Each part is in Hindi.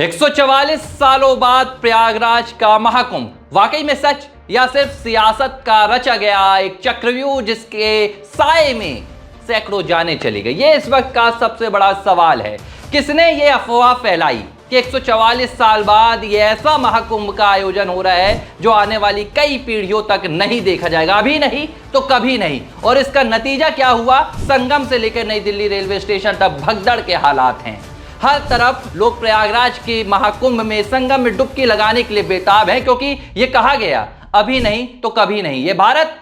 144 सालों बाद प्रयागराज का महाकुंभ वाकई में सच या सिर्फ सियासत का रचा गया एक चक्रव्यूह जिसके साए में सैकड़ों जानें चली गई। ये इस वक्त का सबसे बड़ा सवाल है। किसने ये अफवाह फैलाई कि 144 साल बाद ये ऐसा महाकुंभ का आयोजन हो रहा है जो आने वाली कई पीढ़ियों तक नहीं देखा जाएगा, अभी नहीं तो कभी नहीं। और इसका नतीजा क्या हुआ? संगम से लेकर नई दिल्ली रेलवे स्टेशन तक भगदड़ के हालात हैं। हर तरफ लोग प्रयागराज के महाकुंभ में संगम में डुबकी लगाने के लिए बेताब हैं, क्योंकि ये कहा गया अभी नहीं तो कभी नहीं। ये भारत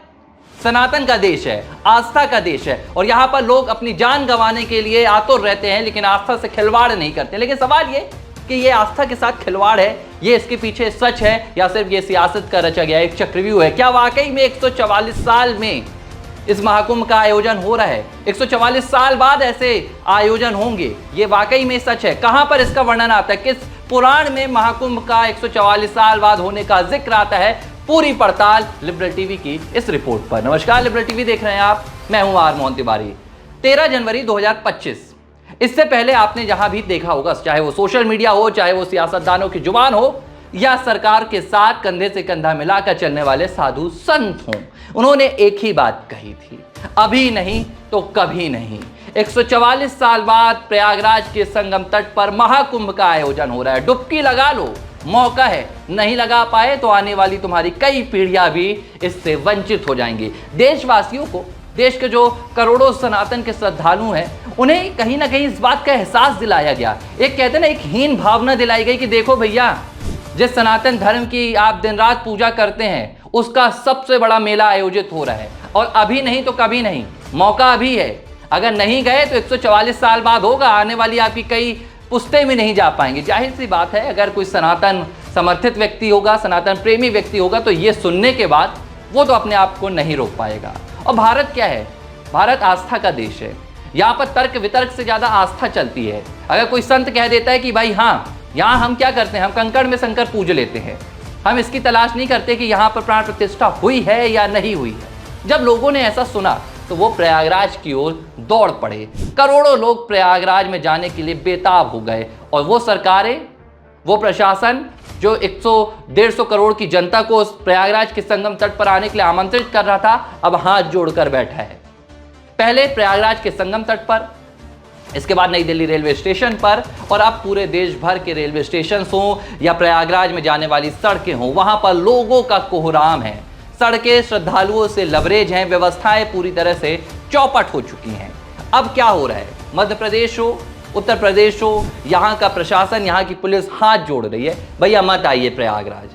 सनातन का देश है, आस्था का देश है, और यहां पर लोग अपनी जान गंवाने के लिए आतुर रहते हैं, लेकिन आस्था से खिलवाड़ नहीं करते। लेकिन सवाल ये कि ये आस्था के साथ खिलवाड़ है, ये इसके पीछे सच है या सिर्फ ये सियासत का रचा गया एक चक्रव्यूह है? क्या वाकई में 144 साल में इस महाकुंभ का आयोजन हो रहा है? 144 साल बाद ऐसे आयोजन होंगे, ये वाकई में सच है? कहां पर इसका वर्णन आता है? किस पुराण में महाकुंभ का 144 साल बाद होने का जिक्र आता है? पूरी पड़ताल लिबरल टीवी की इस रिपोर्ट पर। नमस्कार, लिबरल टीवी देख रहे हैं आप, मैं हूं आर मोहन तिवारी। 13 जनवरी 2025, इससे पहले आपने जहां भी देखा होगा, चाहे वो सोशल मीडिया हो, चाहे वो सियासतदानों की जुबान हो, या सरकार के साथ कंधे से कंधा मिलाकर चलने वाले साधु संत हों, उन्होंने एक ही बात कही थी, अभी नहीं तो कभी नहीं। 144 साल बाद प्रयागराज के संगम तट पर महाकुंभ का आयोजन हो रहा है। डुबकी लगा लो, मौका है। नहीं लगा पाए तो आने वाली तुम्हारी कई पीढ़ियां भी इससे वंचित हो जाएंगी। देशवासियों को, देश के जो करोड़ों सनातन के श्रद्धालु हैं, उन्हें कहीं ना कहीं इस बात का एहसास दिलाया गया। एक कहते हैं ना, एक हीन भावना दिलाई गई कि देखो भैया, जिस सनातन धर्म की आप दिन रात पूजा करते हैं, उसका सबसे बड़ा मेला आयोजित हो रहा है, और अभी नहीं तो कभी नहीं, मौका अभी है। अगर नहीं गए तो 144 साल बाद होगा, आने वाली आपकी कई पुश्तें भी नहीं जा पाएंगे। जाहिर सी बात है, अगर कोई सनातन समर्थित व्यक्ति होगा, सनातन प्रेमी व्यक्ति होगा, तो ये सुनने के बाद वो तो अपने आप को नहीं रोक पाएगा। और भारत क्या है? भारत आस्था का देश है। यहाँ पर तर्क वितर्क से ज़्यादा आस्था चलती है। अगर कोई संत कह देता है कि भाई हाँ, यहाँ हम क्या करते हैं, हम कंकड़ में शंकर पूज लेते हैं, हम इसकी तलाश नहीं करते कि यहाँ पर प्राण प्रतिष्ठा हुई है या नहीं हुई है। जब लोगों ने ऐसा सुना तो वो प्रयागराज की ओर दौड़ पड़े। करोड़ों लोग प्रयागराज में जाने के लिए बेताब हो गए, और वो सरकारें, वो प्रशासन जो 100-150 करोड़ की जनता को प्रयागराज के संगम तट पर आने के लिए आमंत्रित कर रहा था, अब हाथ जोड़कर बैठा है। पहले प्रयागराज के संगम तट पर, इसके बाद नई दिल्ली रेलवे स्टेशन पर, और अब पूरे देश भर के रेलवे स्टेशन हों या प्रयागराज में जाने वाली सड़कें हों, वहां पर लोगों का कोहराम है। सड़कें श्रद्धालुओं से लबरेज हैं, व्यवस्थाएं पूरी तरह से चौपट हो चुकी हैं। अब क्या हो रहा है? मध्य प्रदेश हो, उत्तर प्रदेश हो, यहाँ का प्रशासन, यहाँ की पुलिस हाथ जोड़ रही है, भैया मत आइए प्रयागराज,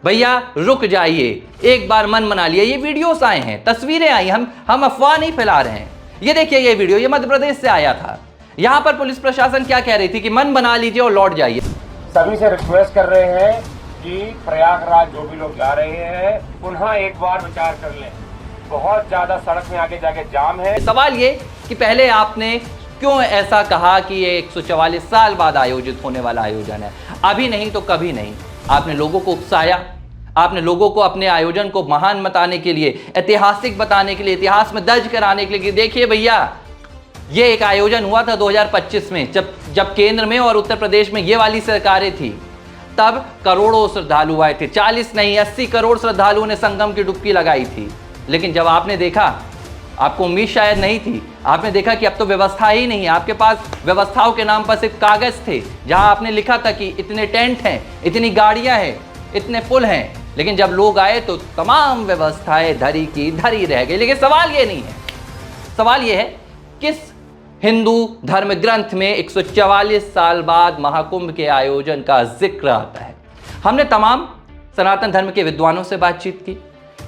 भैया रुक जाइए, एक बार मन बना लिया। ये वीडियोस आए हैं, तस्वीरें आई, हम अफवाह नहीं फैला रहे हैं। ये देखिए, ये वीडियो ये मध्य प्रदेश से आया था। यहाँ पर पुलिस प्रशासन क्या कह रही थी कि मन बना लीजिए और लौट जाइए। सभी से रिक्वेस्ट कर रहे हैं कि प्रयागराज जो भी लोग जा रहे हैं, पुनः एक बार विचार कर लें। बहुत ज्यादा सड़क में आगे जाके जाम है। सवाल ये कि पहले आपने क्यों ऐसा कहा कि ये 144 साल बाद आयोजित होने वाला आयोजन है, अभी नहीं तो कभी नहीं? आपने लोगों को उकसाया, आपने लोगों को अपने आयोजन को महान बताने के लिए, ऐतिहासिक बताने के लिए, इतिहास में दर्ज कराने के लिए, देखिए भैया, ये एक आयोजन हुआ था 2025 में, जब केंद्र में और उत्तर प्रदेश में ये वाली सरकारें थी, तब करोड़ों श्रद्धालु आए थे। 40 नहीं 80 करोड़ श्रद्धालुओं ने संगम की डुबकी लगाई थी। लेकिन जब आपने देखा, आपको उम्मीद शायद नहीं थी, आपने देखा कि अब तो व्यवस्था ही नहीं है। आपके पास व्यवस्थाओं के नाम पर सिर्फ कागज थे, जहां आपने लिखा था कि इतने टेंट हैं, इतनी गाड़ियां हैं, इतने पुल हैं। लेकिन जब लोग आए तो तमाम व्यवस्थाएं धरी की धरी रह गई। लेकिन सवाल ये नहीं है, सवाल ये है किस हिंदू धर्म ग्रंथ में 144 साल बाद महाकुंभ के आयोजन का जिक्र आता है? हमने तमाम सनातन धर्म के विद्वानों से बातचीत की,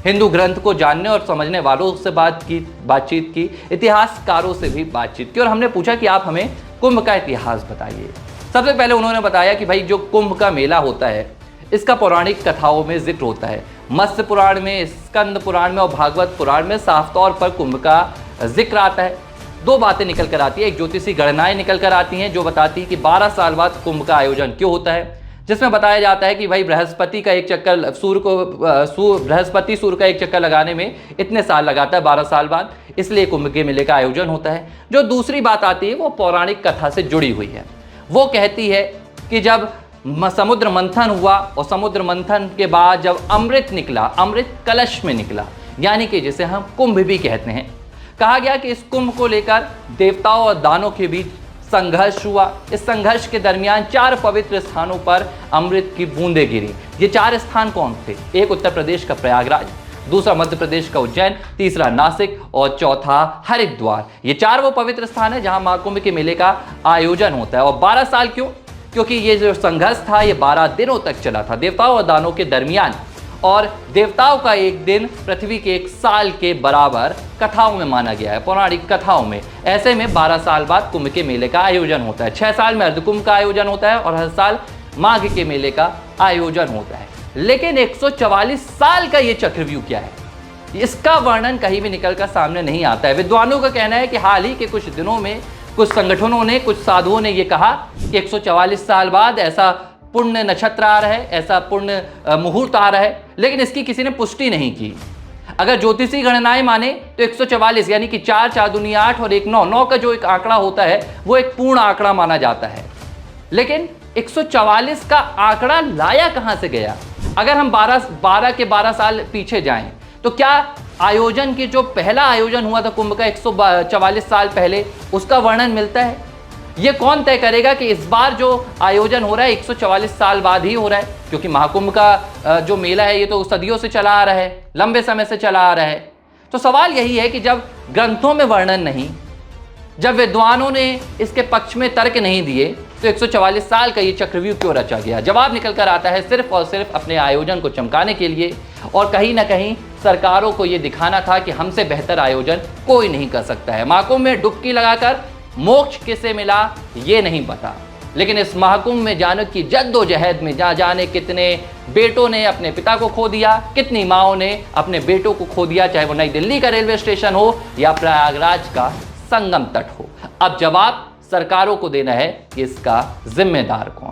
हिंदू ग्रंथ को जानने और समझने वालों से बातचीत की, इतिहासकारों से भी बातचीत की, और हमने पूछा कि आप हमें कुंभ का इतिहास बताइए। सबसे पहले उन्होंने बताया कि भाई, जो कुंभ का मेला होता है, इसका पौराणिक कथाओं में जिक्र होता है। मत्स्य पुराण में, स्कंद पुराण में और भागवत पुराण में साफ तौर पर कुंभ का जिक्र आता है। दो बातें निकल कर आती है, एक ज्योतिषी गणनाएं निकल कर आती हैं जो बताती है कि 12 साल बाद कुंभ का आयोजन क्यों होता है, जिसमें बताया जाता है कि भाई बृहस्पति का एक चक्कर बृहस्पति सूर्य का एक चक्कर लगाने में इतने साल लगाता है, 12 साल बाद, इसलिए कुंभ के मेले का आयोजन होता है। जो दूसरी बात आती है वो पौराणिक कथा से जुड़ी हुई है। वो कहती है कि जब समुद्र मंथन हुआ और समुद्र मंथन के बाद जब अमृत निकला, अमृत कलश में निकला, यानी कि जिसे हम कुंभ भी कहते हैं, कहा गया कि इस कुंभ को लेकर देवताओं और दानों के बीच संघर्ष हुआ। इस संघर्ष के दरमियान 4 पवित्र स्थानों पर अमृत की बूंदें गिरी। ये 4 स्थान कौन थे? एक उत्तर प्रदेश का प्रयागराज, दूसरा मध्य प्रदेश का उज्जैन, तीसरा नासिक और चौथा हरिद्वार। ये 4 वो पवित्र स्थान है जहां महाकुंभ के मेले का आयोजन होता है। और 12 साल क्यों? क्योंकि ये जो संघर्ष था ये 12 दिनों तक चला था देवताओं और दानों के दरमियान। और देवताओं का एक दिन पृथ्वी के 1 साल के बराबर कथाओं में माना गया है, पौराणिक कथाओं में। ऐसे में 12 साल बाद कुंभ के मेले का आयोजन होता है। 6 साल में अर्धकुंभ का आयोजन होता है और हर साल माघ के मेले का आयोजन होता है। लेकिन 144 साल का ये चक्रव्यूह क्या है, इसका वर्णन कहीं भी निकलकर सामने नहीं आता है। विद्वानों का कहना है कि हाल ही के कुछ दिनों में कुछ संगठनों ने, कुछ साधुओं ने ये कहा कि 144 साल बाद ऐसा पुण्य नक्षत्र आ रहा है, ऐसा पुण्य मुहूर्त आ रहा है, लेकिन इसकी किसी ने पुष्टि नहीं की। अगर ज्योतिषी गणनाएं माने तो 144 यानी कि 4 4 दूनी 8 और 1 9, 9 का जो एक आंकड़ा होता है वो एक पूर्ण आंकड़ा माना जाता है। लेकिन 144 का आंकड़ा लाया कहां से गया? अगर हम 12 के 12 साल पीछे जाएं तो क्या आयोजन की जो पहला आयोजन हुआ था कुंभ का 144 साल पहले, उसका वर्णन मिलता है? ये कौन तय करेगा कि इस बार जो आयोजन हो रहा है 144 साल बाद ही हो रहा है? क्योंकि महाकुंभ का जो मेला है ये तो सदियों से चला आ रहा है, लंबे समय से चला आ रहा है। तो सवाल यही है कि जब ग्रंथों में वर्णन नहीं, जब विद्वानों ने इसके पक्ष में तर्क नहीं दिए, तो 144 साल का ये चक्रव्यूह क्यों रचा गया? जवाब निकल कर आता है सिर्फ और सिर्फ अपने आयोजन को चमकाने के लिए, और कहीं ना कहीं सरकारों को ये दिखाना था कि हमसे बेहतर आयोजन कोई नहीं कर सकता है। महाकुंभ में डुबकी लगाकर मोक्ष किसे मिला ये नहीं पता, लेकिन इस महाकुंभ में जाने की जद्दोजहद में जाने कितने बेटों ने अपने पिता को खो दिया, कितनी माओं ने अपने बेटों को खो दिया, चाहे वो नई दिल्ली का रेलवे स्टेशन हो या प्रयागराज का संगम तट हो। अब जवाब सरकारों को देना है कि इसका जिम्मेदार कौन।